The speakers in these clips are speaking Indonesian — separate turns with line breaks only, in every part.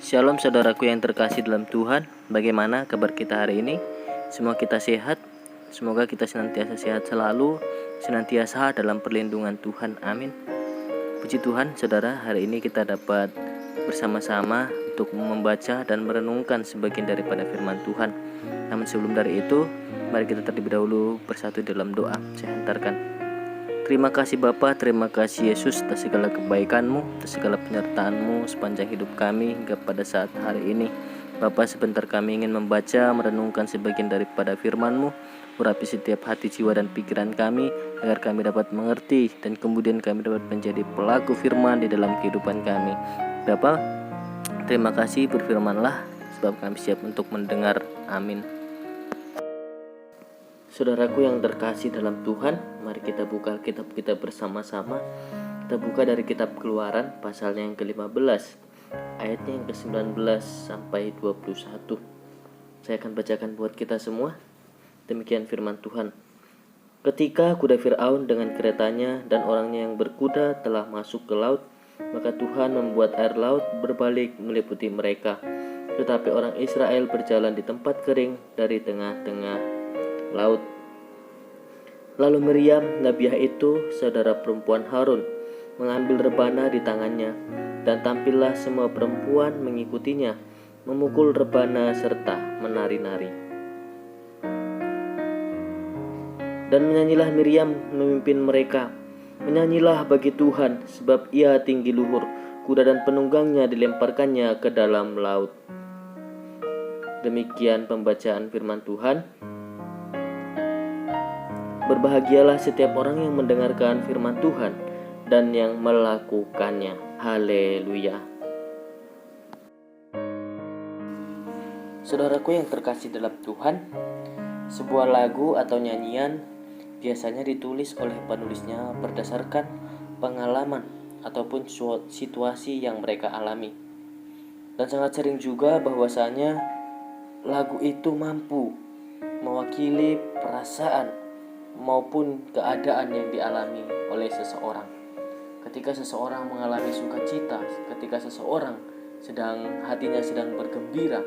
Shalom saudaraku yang terkasih dalam Tuhan. Bagaimana kabar kita hari ini? Semua kita sehat. Semoga kita senantiasa sehat selalu, senantiasa dalam perlindungan Tuhan. Amin. Puji Tuhan, saudara, hari ini kita dapat bersama-sama untuk membaca dan merenungkan sebagian daripada firman Tuhan. Namun sebelum dari itu, mari kita terlebih dahulu bersatu dalam doa. Saya hantarkan. Terima kasih Bapa, terima kasih Yesus atas segala kebaikan-Mu, atas segala penyertaan-Mu sepanjang hidup kami hingga pada saat hari ini. Bapa, sebentar kami ingin membaca, merenungkan sebagian daripada firman-Mu. Urapi setiap hati, jiwa, dan pikiran kami, agar kami dapat mengerti dan kemudian kami dapat menjadi pelaku firman di dalam kehidupan kami. Bapa, terima kasih, berfirmanlah, sebab kami siap untuk mendengar. Amin. Saudaraku yang terkasih dalam Tuhan, mari kita buka kitab kita bersama-sama. Kita buka dari kitab Keluaran pasalnya yang ke-15, ayatnya yang ke-19 sampai 21. Saya akan bacakan buat kita semua. Demikian firman Tuhan. Ketika kuda Fir'aun dengan keretanya dan orangnya yang berkuda telah masuk ke laut, maka Tuhan membuat air laut berbalik meliputi mereka. Tetapi orang Israel berjalan di tempat kering dari tengah-tengah laut. Lalu Miriam, nabiah itu, saudara perempuan Harun, mengambil rebana di tangannya, dan tampillah semua perempuan mengikutinya, memukul rebana serta menari-nari. Dan menyanyilah Miriam memimpin mereka, menyanyilah bagi Tuhan, sebab ia tinggi luhur, kuda dan penunggangnya dilemparkannya ke dalam laut. Demikian pembacaan firman Tuhan. Berbahagialah setiap orang yang mendengarkan firman Tuhan dan yang melakukannya. Haleluya. Saudaraku yang terkasih dalam Tuhan, sebuah lagu atau nyanyian biasanya ditulis oleh penulisnya berdasarkan pengalaman ataupun situasi yang mereka alami. Dan sangat sering juga bahwasanya lagu itu mampu mewakili perasaan maupun keadaan yang dialami oleh seseorang. Ketika seseorang mengalami sukacita, ketika seseorang hatinya sedang bergembira,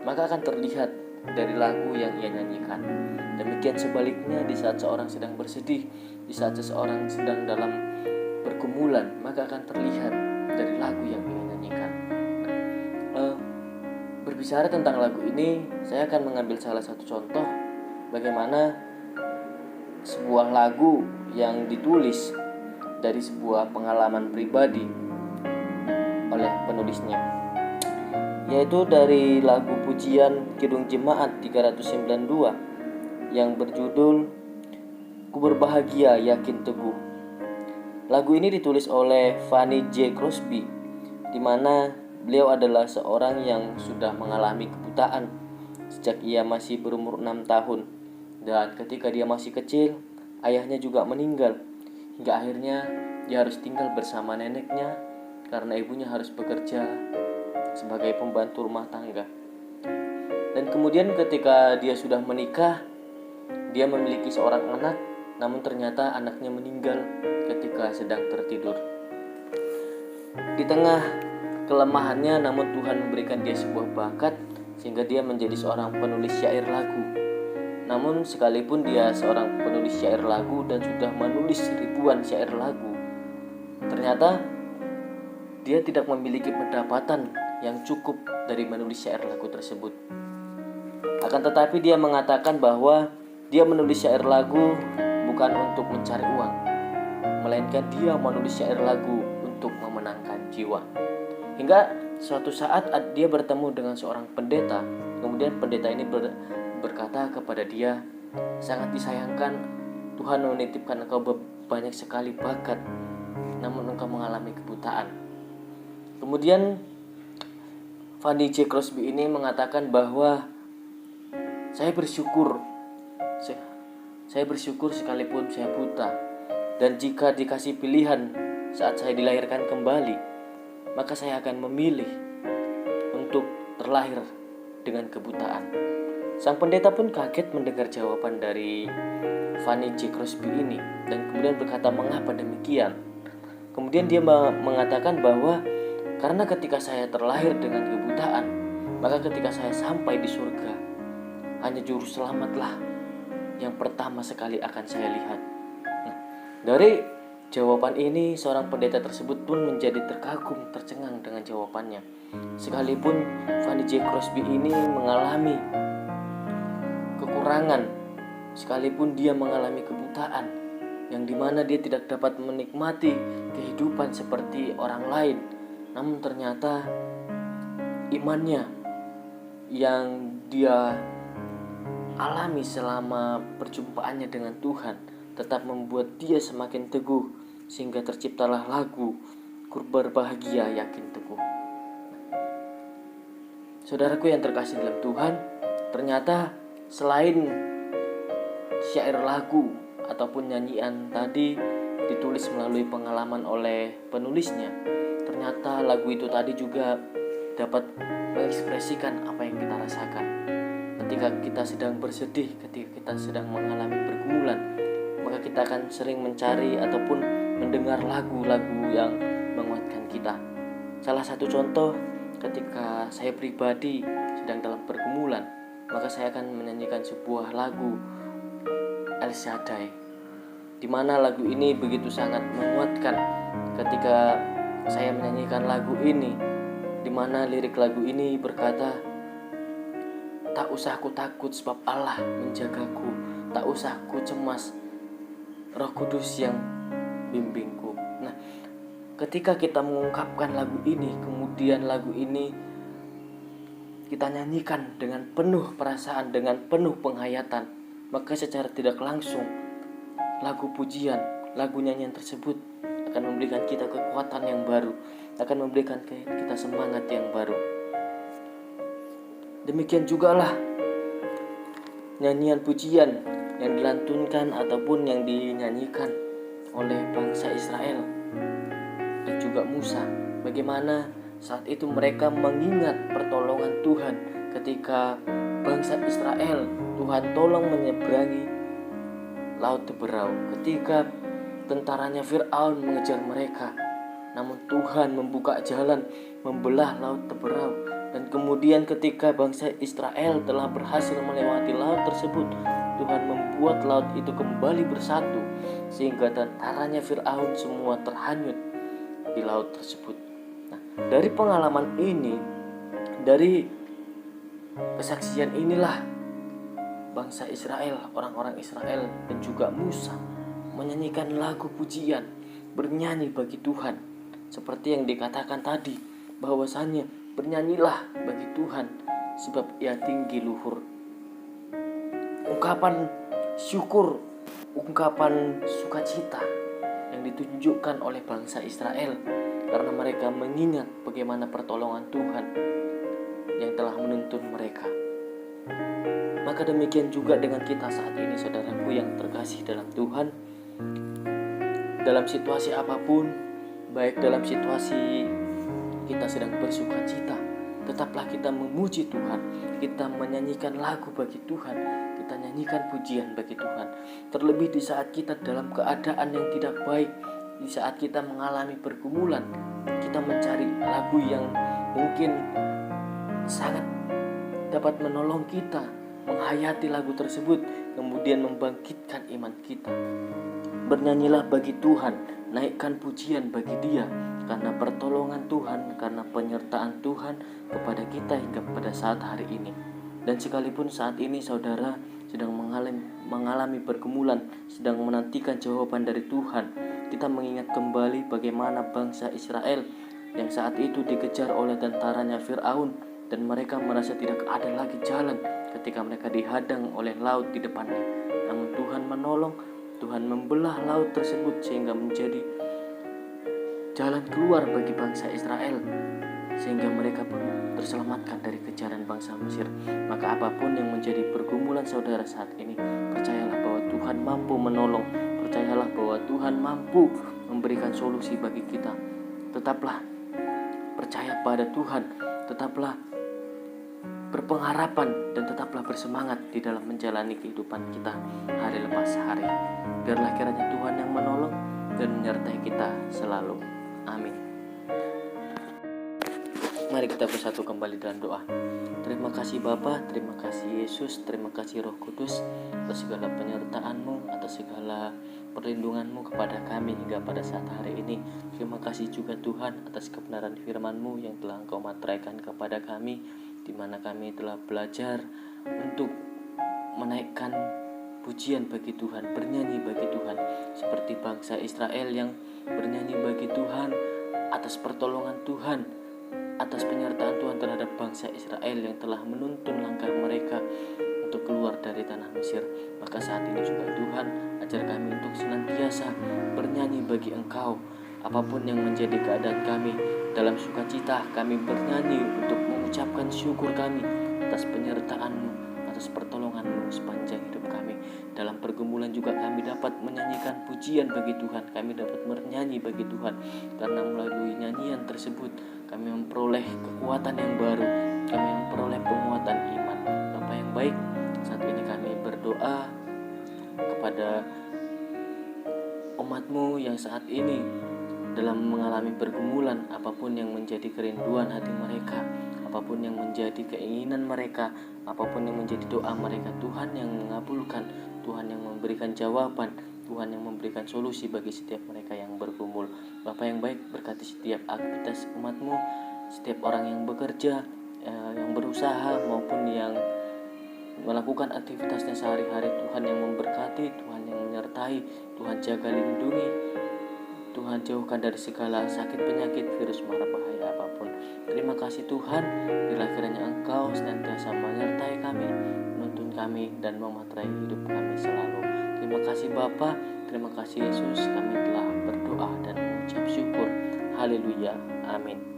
maka akan terlihat dari lagu yang ia nyanyikan. Demikian sebaliknya, di saat seorang sedang bersedih, di saat seseorang sedang dalam pergumulan, maka akan terlihat dari lagu yang ia nyanyikan. Berbicara tentang lagu ini, saya akan mengambil salah satu contoh bagaimana sebuah lagu yang ditulis dari sebuah pengalaman pribadi oleh penulisnya, yaitu dari lagu pujian Kidung Jemaat 392 yang berjudul Ku Berbahagia Yakin Teguh. Lagu ini ditulis oleh Fanny J. Crosby, di mana beliau adalah seorang yang sudah mengalami kebutaan sejak ia masih berumur 6 tahun. Dan ketika dia masih kecil, ayahnya juga meninggal. Hingga akhirnya dia harus tinggal bersama neneknya karena ibunya harus bekerja sebagai pembantu rumah tangga. Dan kemudian ketika dia sudah menikah, dia memiliki seorang anak, namun ternyata anaknya meninggal ketika sedang tertidur. Di tengah kelemahannya, namun Tuhan memberikan dia sebuah bakat sehingga dia menjadi seorang penulis syair lagu. Namun sekalipun dia seorang penulis syair lagu dan sudah menulis ribuan syair lagu, ternyata dia tidak memiliki pendapatan yang cukup dari menulis syair lagu tersebut. Akan tetapi dia mengatakan bahwa dia menulis syair lagu bukan untuk mencari uang, melainkan dia menulis syair lagu untuk memenangkan jiwa. Hingga suatu saat dia bertemu dengan seorang pendeta. Kemudian pendeta ini berkata kepada dia, sangat disayangkan Tuhan menitipkan engkau banyak sekali bakat, namun engkau mengalami kebutaan. Kemudian Fanny J. Crosby ini mengatakan bahwa saya bersyukur sekalipun saya buta, dan jika dikasih pilihan saat saya dilahirkan kembali, maka saya akan memilih untuk terlahir dengan kebutaan. Sang pendeta pun kaget mendengar jawaban dari Fanny J. Crosby ini dan kemudian berkata, mengapa demikian? Kemudian dia mengatakan bahwa Karena ketika saya terlahir dengan kebutaan, maka ketika saya sampai di surga, hanya juru selamatlah yang pertama sekali akan saya lihat. Nah, dari jawaban ini, seorang pendeta tersebut pun menjadi terkagum, tercengang dengan jawabannya. Sekalipun Fanny J. Crosby ini mengalami kekurangan, sekalipun dia mengalami kebutaan, yang dimana dia tidak dapat menikmati kehidupan seperti orang lain, namun ternyata imannya yang dia alami selama perjumpaannya dengan Tuhan tetap membuat dia semakin teguh, sehingga terciptalah lagu "Ku Berbahagia Yakin Teguh". Saudaraku yang terkasih dalam Tuhan, ternyata selain syair lagu ataupun nyanyian tadi ditulis melalui pengalaman oleh penulisnya, ternyata lagu itu tadi juga dapat mengekspresikan apa yang kita rasakan. Ketika kita sedang bersedih, ketika kita sedang mengalami pergumulan, maka kita akan sering mencari ataupun mendengar lagu-lagu yang menguatkan kita. Salah satu contoh, ketika saya pribadi sedang dalam pergumulan, maka saya akan menyanyikan sebuah lagu El Shaddai, di mana lagu ini begitu sangat menguatkan. Ketika saya menyanyikan lagu ini, di mana lirik lagu ini berkata, "Tak usah ku takut sebab Allah menjagaku, tak usah ku cemas, Roh Kudus yang bimbingku." Nah, ketika kita mengungkapkan lagu ini, kemudian lagu ini kita nyanyikan dengan penuh perasaan, dengan penuh penghayatan, maka secara tidak langsung lagu pujian, lagu nyanyian tersebut akan memberikan kita kekuatan yang baru, akan memberikan kita semangat yang baru. Demikian jugalah nyanyian pujian yang dilantunkan ataupun yang dinyanyikan oleh bangsa Israel dan juga Musa. Bagaimana saat itu mereka mengingat pertolongan Tuhan ketika bangsa Israel Tuhan tolong menyeberangi Laut Teberau, ketika tentaranya Fir'aun mengejar mereka, namun Tuhan membuka jalan, membelah Laut Teberau. Dan kemudian ketika bangsa Israel telah berhasil melewati laut tersebut, Tuhan membuat laut itu kembali bersatu, sehingga tentaranya Fir'aun semua terhanyut di laut tersebut. Nah, dari pengalaman ini, dari kesaksian inilah bangsa Israel, orang-orang Israel dan juga Musa menyanyikan lagu pujian, bernyanyi bagi Tuhan. Seperti yang dikatakan tadi, bahwasannya bernyanyilah bagi Tuhan sebab Ia tinggi luhur. Ungkapan syukur, ungkapan sukacita yang ditunjukkan oleh bangsa Israel karena mereka mengingat bagaimana pertolongan Tuhan yang telah menuntun mereka. Maka demikian juga dengan kita saat ini, saudaraku yang terkasih dalam Tuhan. Dalam situasi apapun, baik dalam situasi kita sedang bersuka cita, tetaplah kita memuji Tuhan, kita menyanyikan lagu bagi Tuhan, kita nyanyikan pujian bagi Tuhan. Terlebih di saat kita dalam keadaan yang tidak baik, di saat kita mengalami pergumulan, kita mencari lagu yang mungkin sangat dapat menolong kita menghayati lagu tersebut, kemudian membangkitkan iman kita. Bernyanyilah bagi Tuhan, naikkan pujian bagi Dia, karena pertolongan Tuhan, karena penyertaan Tuhan kepada kita hingga pada saat hari ini. Dan sekalipun saat ini saudara sedang mengalami pergumulan, sedang menantikan jawaban dari Tuhan, kita mengingat kembali bagaimana bangsa Israel yang saat itu dikejar oleh tentaranya Fir'aun, dan mereka merasa tidak ada lagi jalan ketika mereka dihadang oleh laut di depannya. Namun Tuhan menolong, Tuhan membelah laut tersebut sehingga menjadi jalan keluar bagi bangsa Israel, sehingga mereka pun terselamatkan dari kejaran bangsa Mesir. Maka apapun yang menjadi pergumulan saudara saat ini, percayalah bahwa Tuhan mampu menolong, percayalah bahwa Tuhan mampu memberikan solusi bagi kita. Tetaplah percaya pada Tuhan, tetaplah berpengharapan, dan tetaplah bersemangat di dalam menjalani kehidupan kita hari lepas hari. Biarlah kiranya Tuhan yang menolong dan menyertai kita selalu. Amin. Mari kita bersatu kembali dalam doa. Terima kasih Bapa, terima kasih Yesus, terima kasih Roh Kudus atas segala penyertaan-Mu, atas segala perlindungan-Mu kepada kami hingga pada saat hari ini. Terima kasih juga Tuhan atas kebenaran firman-Mu yang telah Engkau materaikan kepada kami, di mana kami telah belajar untuk menaikkan pujian bagi Tuhan, bernyanyi bagi Tuhan, seperti bangsa Israel yang bernyanyi bagi Tuhan atas pertolongan Tuhan, atas penyertaan Tuhan terhadap bangsa Israel yang telah menuntun langkah mereka untuk keluar dari tanah Mesir. Maka saat ini juga Tuhan, ajar kami untuk senantiasa bernyanyi bagi Engkau. Apapun yang menjadi keadaan kami, dalam sukacita kami bernyanyi untuk mengucapkan syukur kami atas penyertaan-Mu, atas pertolongan-Mu sepanjang hidup kami. Dalam pergumulan juga kami dapat menyanyikan pujian bagi Tuhan, kami dapat bernyanyi bagi Tuhan, karena melalui nyanyian tersebut kami memperoleh kekuatan yang baru, kami memperoleh penguatan iman. Bapa yang baik, saat ini kami berdoa kepada umat-Mu yang saat ini dalam mengalami pergumulan, apapun yang menjadi kerinduan hati mereka, apapun yang menjadi keinginan mereka, apapun yang menjadi doa mereka, Tuhan yang mengabulkan, Tuhan yang memberikan jawaban, Tuhan yang memberikan solusi bagi setiap mereka yang bergumul. Bapa yang baik, berkati setiap aktivitas umat-Mu, setiap orang yang bekerja, yang berusaha maupun yang melakukan aktivitasnya sehari-hari. Tuhan yang memberkati, Tuhan yang menyertai, Tuhan jaga lindungi, Tuhan jauhkan dari segala sakit penyakit, virus mara bahaya apapun. Terima kasih Tuhan, bila kiranya Engkau senantiasa menyertai kami, menuntun kami, dan mematerai hidup kami selalu. Terima kasih Bapa, terima kasih Yesus, kami telah berdoa dan mengucap syukur. Haleluya, amin.